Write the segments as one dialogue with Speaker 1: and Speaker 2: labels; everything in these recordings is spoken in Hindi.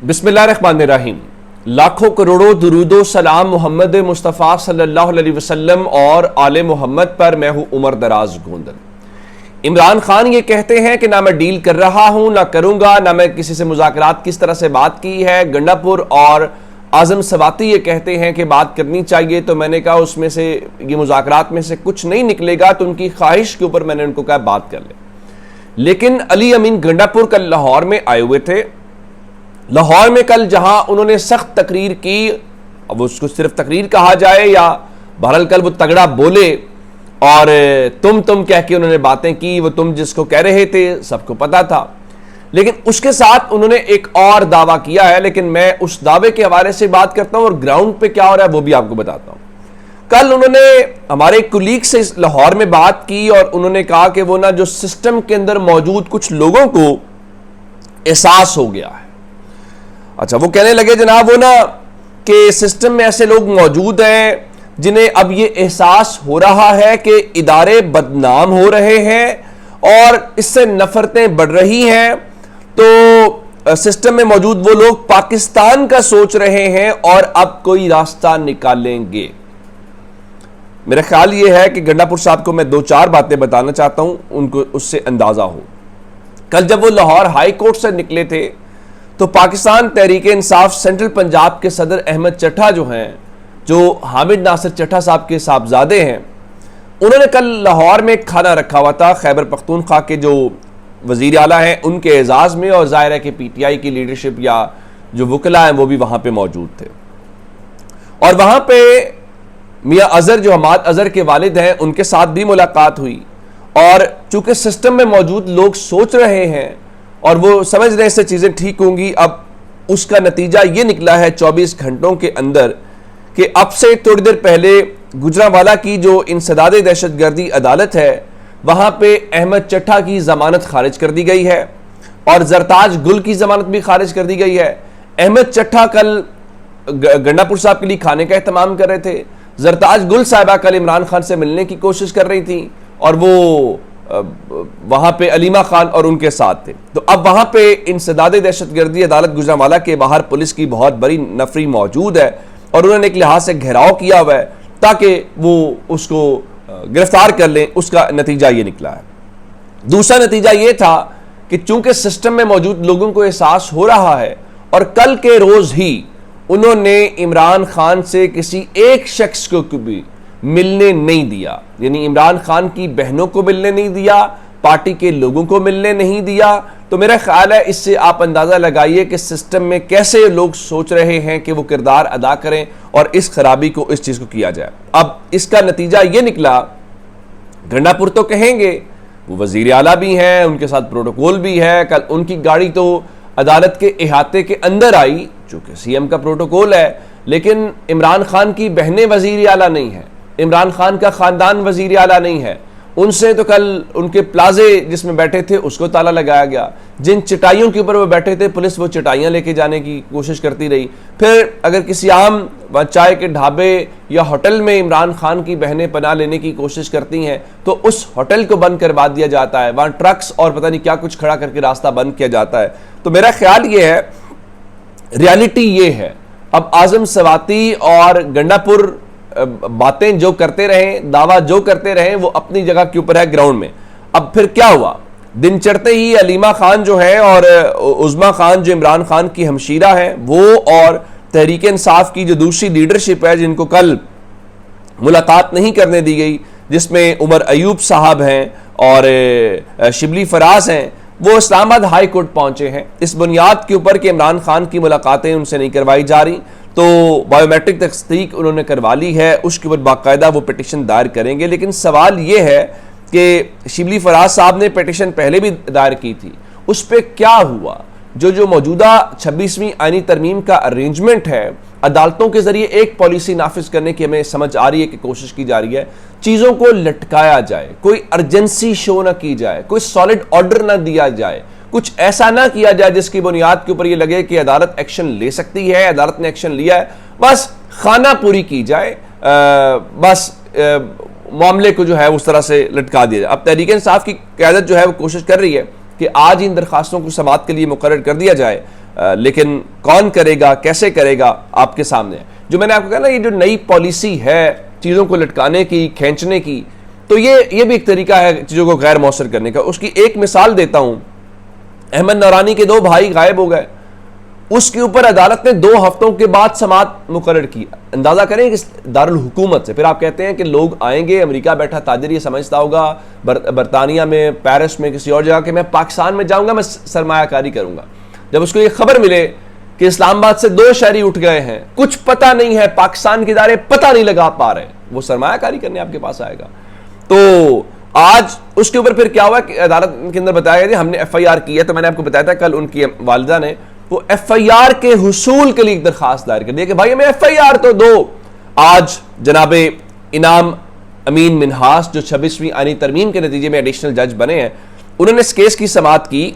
Speaker 1: बिस्मिल्लाहिर्रहमानिर्रहीम। लाखों करोड़ों दुरूदो सलाम मोहम्मद मुस्तफ़ा सल्लल्लाहु अलैहि वसल्लम और आले मोहम्मद पर। मैं हूं उमर दराज गोंदल। इमरान खान ये कहते हैं कि ना मैं डील कर रहा हूं, ना करूंगा, ना मैं किसी से मुज़ाकरात किस तरह से बात की है। गंडापुर और आज़म सवाती ये कहते हैं कि बात करनी चाहिए, तो मैंने कहा उसमें से ये मुज़ाकरात में से कुछ नहीं निकलेगा, तो उनकी ख्वाहिश के ऊपर मैंने उनको कहा बात कर ले। लेकिन अली अमीन गंडापुर कल लाहौर में आए हुए थे। लाहौर में कल जहां उन्होंने सख्त तकरीर की, अब उसको सिर्फ तकरीर कहा जाए या बहरहाल कल वो तगड़ा बोले और तुम कह के उन्होंने बातें की। वो तुम जिसको कह रहे थे सबको पता था, लेकिन उसके साथ उन्होंने एक और दावा किया है। लेकिन मैं उस दावे के हवाले से बात करता हूं और ग्राउंड पे क्या हो रहा है वो भी आपको बताता हूं। कल उन्होंने हमारे कुलीग से लाहौर में बात की और उन्होंने कहा कि वो ना जो सिस्टम के अंदर मौजूद कुछ लोगों को एहसास हो गया है। अच्छा, वो कहने लगे जनाब वो ना कि सिस्टम में ऐसे लोग मौजूद हैं जिन्हें अब ये एहसास हो रहा है कि इदारे बदनाम हो रहे हैं और इससे नफरतें बढ़ रही हैं, तो सिस्टम में मौजूद वो लोग पाकिस्तान का सोच रहे हैं और अब कोई रास्ता निकालेंगे। मेरा ख्याल ये है कि गंडापुर साहब को मैं दो चार बातें बताना चाहता हूं, उनको उससे अंदाजा हो। कल जब वो लाहौर हाई कोर्ट से निकले थे तो पाकिस्तान तहरीक इंसाफ सेंट्रल पंजाब के सदर अहमद चट्ठा जो हैं, जो हामिद नासिर चट्ठा साहब के साहबजादे हैं, उन्होंने कल लाहौर में खाना रखा हुआ था। खैबर पख्तूनख्वा के जो वजीर आला हैं उनके एजाज में, और जाहिर है कि पीटीआई की लीडरशिप या जो वकला हैं वो भी वहां पे मौजूद थे। और वहां पे मियां अजहर जो हमाद अजहर के वालिद हैं उनके साथ भी मुलाकात हुई। और चूंकि सिस्टम में मौजूद लोग सोच रहे हैं और वो समझ रहे हैं इससे चीजें ठीक होंगी, अब उसका नतीजा ये निकला है 24 घंटों के अंदर कि अब से थोड़ी देर पहले गुजरांवाला की जो इंसदाद दहशतगर्दी अदालत है वहां पे अहमद चट्ठा की जमानत खारिज कर दी गई है और जरताज गुल की जमानत भी खारिज कर दी गई है। अहमद चट्ठा कल गंडापुर साहब के लिए खाने का एहतमाम कर रहे थे। जरताज गुल साहिबा कल इमरान खान से मिलने की कोशिश कर रही थी और वो वहां पे अलीमा खान और उनके साथ थे। तो अब वहां पे इंसदाद दहशतगर्दी अदालत गुजरांवाला के बाहर पुलिस की बहुत बड़ी नफरी मौजूद है और उन्होंने एक लिहाज से घेराव किया हुआ है ताकि वो उसको गिरफ्तार कर लें। उसका नतीजा ये निकला है। दूसरा नतीजा ये था कि चूंकि सिस्टम में मौजूद लोगों को एहसास हो रहा है और कल के रोज ही उन्होंने इमरान खान से किसी एक शख्स को भी मिलने नहीं दिया, यानी इमरान खान की बहनों को मिलने नहीं दिया, पार्टी के लोगों को मिलने नहीं दिया। तो मेरा ख्याल है इससे आप अंदाजा लगाइए कि सिस्टम में कैसे लोग सोच रहे हैं कि वो किरदार अदा करें और इस खराबी को, इस चीज को किया जाए। अब इसका नतीजा ये निकला, गंडापुर तो कहेंगे वो वजीर आला भी हैं, उनके साथ प्रोटोकॉल भी है। कल उनकी गाड़ी तो अदालत के इहाते के अंदर आई, चूंकि सीएम का प्रोटोकॉल है, लेकिन इमरान खान की बहनें वजीर आला नहीं है, इमरान खान का खानदान वजीर आला नहीं है। उनसे तो कल उनके प्लाजे जिसमें बैठे थे उसको ताला लगाया गया। जिन चटाइयों के ऊपर वो बैठे थे पुलिस वो चटाइयां लेके जाने की कोशिश करती रही। फिर अगर किसी आम चाय के ढाबे या होटल में इमरान खान की बहनें पनाह लेने की कोशिश करती हैं तो उस होटल को बंद करवा दिया जाता है, वहां ट्रक्स और पता नहीं क्या कुछ खड़ा करके रास्ता बंद किया जाता है। तो मेरा ख्याल ये है, रियलिटी ये है। अब आजम सवाती और गंडापुर बातें जो करते रहे, दावा जो करते रहे, वो अपनी जगह के ऊपर है ग्राउंड में। अब फिर क्या हुआ, दिन चढ़ते ही अलीमा खान जो है और उज़मा खान जो इमरान खान की हमशीरा है, वो और तहरीक इंसाफ की जो दूसरी लीडरशिप है जिनको कल मुलाकात नहीं करने दी गई, जिसमें उमर अयूब साहब हैं और शिबली फराज हैं, वो इस्लामाबाद हाई कोर्ट पहुंचे हैं इस बुनियाद के ऊपर कि इमरान खान की मुलाकातें उनसे नहीं करवाई जा रही। तो बायोमेट्रिक तस्दीक उन्होंने करवा ली है, उसके ऊपर बाकायदा वो पिटिशन दायर करेंगे। लेकिन सवाल ये है कि शिबली फराज साहब ने पिटिशन पहले भी दायर की थी, उस पर क्या हुआ? जो मौजूदा 26वीं आईनी तरमीम का अरेंजमेंट है, अदालतों के जरिए एक पॉलिसी नाफिज करने की हमें समझ आ रही है कि कोशिश की जा रही है, चीज़ों को लटकाया जाए, कोई अर्जेंसी शो ना की जाए, कोई सॉलिड ऑर्डर ना दिया जाए, कुछ ऐसा ना किया जाए जिसकी बुनियाद के ऊपर ये लगे कि अदालत एक्शन ले सकती है, अदालत ने एक्शन लिया है, बस खाना पूरी की जाए, बस मामले को जो है उस तरह से लटका दिया जाए। अब तहरीक इंसाफ की क़यादत जो है वो कोशिश कर रही है कि आज इन दरखास्तों को समाअत के लिए मुकर्रर कर दिया जाए। लेकिन कौन करेगा, कैसे करेगा, आपके सामने है। जो मैंने आपको कहा ना, ये जो नई पॉलिसी है चीज़ों को लटकाने की, खींचने की, तो ये भी एक तरीका है चीज़ों को गैर मौसर करने का। उसकी एक मिसाल देता हूँ। अहमद नौरानी के 2 भाई गायब हो गए, उसके ऊपर अदालत ने 2 हफ्तों के बाद समात मुकर्रर की। अंदाजा करें कि दारुल हुकूमत से। फिर आप कहते हैं कि लोग आएंगे, अमेरिका बैठा ताजिर ये समझता होगा, बरतानिया में, पेरिस में, किसी और जगह के, मैं पाकिस्तान में जाऊंगा, मैं सरमायाकारी करूंगा। जब उसको ये खबर मिले कि इस्लामाबाद से 2 शहरी उठ गए हैं, कुछ पता नहीं है, पाकिस्तान के इदारे पता नहीं लगा पा रहे, वो सरमायाकारी करने आपके पास आएगा। तो आज उसके ऊपर फिर क्या हुआ कि अदालत के अंदर बताया गया, हमने FIR की है। तो मैंने आपको बताया था कल उनकी वालिदा ने वो FIR के हुसूल के लिए एक दरखास्त दायर कर दी कि भाई हमें FIR तो दो। आज जनाबे इनाम अमीन मिन्हास, जो 26वीं आईनी तरमीम के नतीजे में एडिशनल जज बने हैं, उन्होंने इस केस की समाअत की।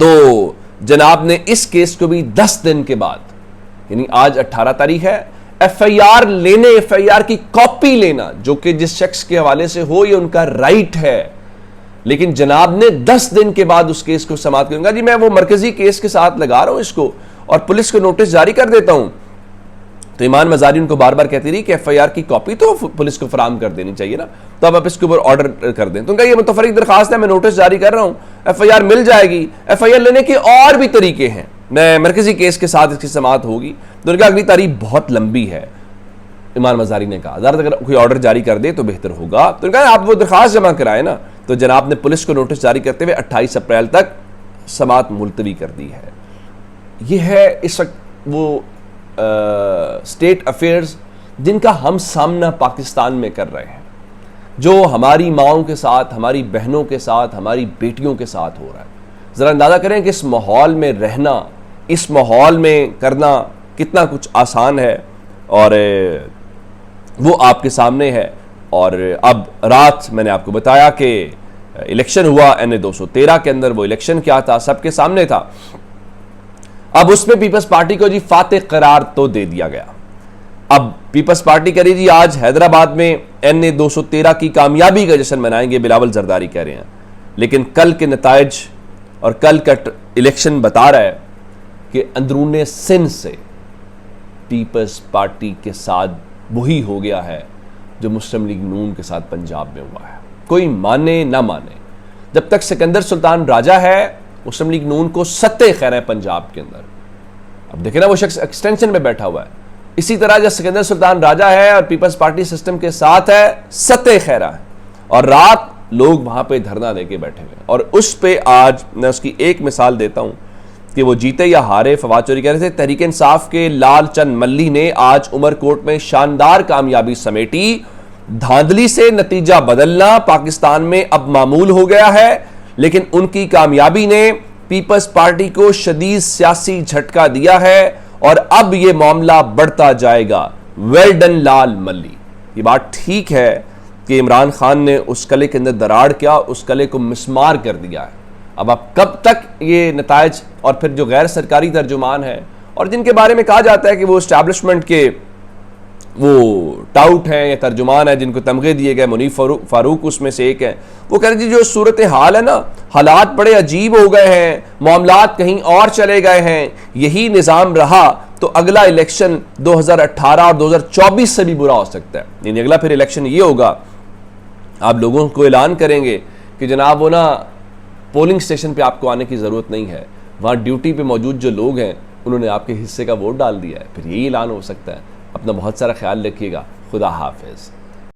Speaker 1: तो जनाब ने इस केस को भी 10 दिन के बाद, यानी आज 18 तारीख है, FIR लेने, FIR की कॉपी लेना, जो कि जिस शख्स के हवाले से हो ये उनका राइट है, लेकिन जनाब ने 10 दिन के बाद उस केस को समाप्त करूंगा जी, मैं वो मरकजी केस के साथ लगा रहा हूं इसको और पुलिस को नोटिस जारी कर देता हूं। तो ईमान मजारी उनको बार बार कहती रही कि FIR की कॉपी तो पुलिस को फराम कर देनी चाहिए ना, तो अब आप इसके ऊपर ऑर्डर कर दें। तो उनका ये मुतफरीक दरखास्त है, मैं नोटिस जारी कर रहा हूं, FIR मिल जाएगी। FIR लेने के और भी तरीके हैं, मैं मरकजी केस के साथ इसकी समाअत होगी। तो उनका अगली तारीख बहुत लंबी है। ईमान मजारी ने कहा अदालत अगर कोई ऑर्डर जारी कर दे तो बेहतर होगा। तो उनका आप वो दरखास्त जमा कराए ना। तो जनाब ने पुलिस को नोटिस जारी करते हुए 28 अप्रैल तक समाअत मुलतवी कर दी है। ये है इस वक्त वो स्टेट अफेयर्स जिनका हम सामना पाकिस्तान में कर रहे हैं, जो हमारी माओं के साथ, हमारी बहनों के साथ, हमारी बेटियों के साथ हो रहा है। ज़रा अंदाज़ा करें कि इस माहौल में रहना, इस माहौल में करना कितना कुछ आसान है, और वो आपके सामने है। और अब रात मैंने आपको बताया कि इलेक्शन हुआ NA 213 के अंदर, वो इलेक्शन क्या था सबके सामने था। अब उसमें पीपल्स पार्टी को जी फातेह करार तो दे दिया गया। अब पीपल्स पार्टी करी जी आज हैदराबाद में NA 213 की कामयाबी का जश्न मनाएंगे, बिलावल जरदारी कह रहे हैं। लेकिन कल के नताइज और कल का इलेक्शन बता रहा है कि अंदरूने सिंध से पीपल्स पार्टी के साथ वही हो गया है जो मुस्लिम लीग नून के साथ पंजाब में हुआ है। कोई माने ना माने, जब तक सिकंदर सुल्तान राजा है मुस्लिम लीग नून को सत्ते खैर है पंजाब के अंदर। अब देखे ना, वो शख्स एक्सटेंशन में बैठा हुआ है। इसी तरह जब सिकंदर सुल्तान राजा है और पीपल्स पार्टी सिस्टम के साथ है, सत्ते खैरा है, और रात लोग वहां पे धरना देके बैठे हुए। और उस पे आज मैं उसकी एक मिसाल देता हूं कि वो जीते या हारे, फवाद चौधरी कह रहे थे, तहरीक इंसाफ के लाल चंद मल्ली ने आज उमरकोट में शानदार कामयाबी समेटी। धांधली से नतीजा बदलना पाकिस्तान में अब मामूल हो गया है, लेकिन उनकी कामयाबी ने पीपल्स पार्टी को शदीद सियासी झटका दिया है और अब यह मामला बढ़ता जाएगा। वेल डन लाल मल्ली। ये बात ठीक है कि इमरान खान ने उस कले के अंदर दरार किया, उस कले को मिसमार कर दिया है। अब आप कब तक ये नतायज, और फिर जो गैर सरकारी तर्जुमान है और जिनके बारे में कहा जाता है कि वो इस्टेब्लिशमेंट के वो टाउट हैं या तर्जुमान है, जिनको तमगे दिए गए, मुनीफ फारूक उसमें से एक है, वो कह रहे जी जो सूरत हाल है ना, हालात बड़े अजीब हो गए हैं, मामलात कहीं और चले गए हैं, यही निज़ाम रहा तो अगला इलेक्शन 2018 और 2024 से भी बुरा हो सकता है। यानी अगला फिर इलेक्शन ये होगा, आप लोगों को ऐलान करेंगे कि जनाब वो ना पोलिंग स्टेशन पे आपको आने की ज़रूरत नहीं है, वहाँ ड्यूटी पे मौजूद जो लोग हैं उन्होंने आपके हिस्से का वोट डाल दिया है। फिर यही ऐलान हो सकता है। अपना बहुत सारा ख्याल रखिएगा। खुदा हाफिज़।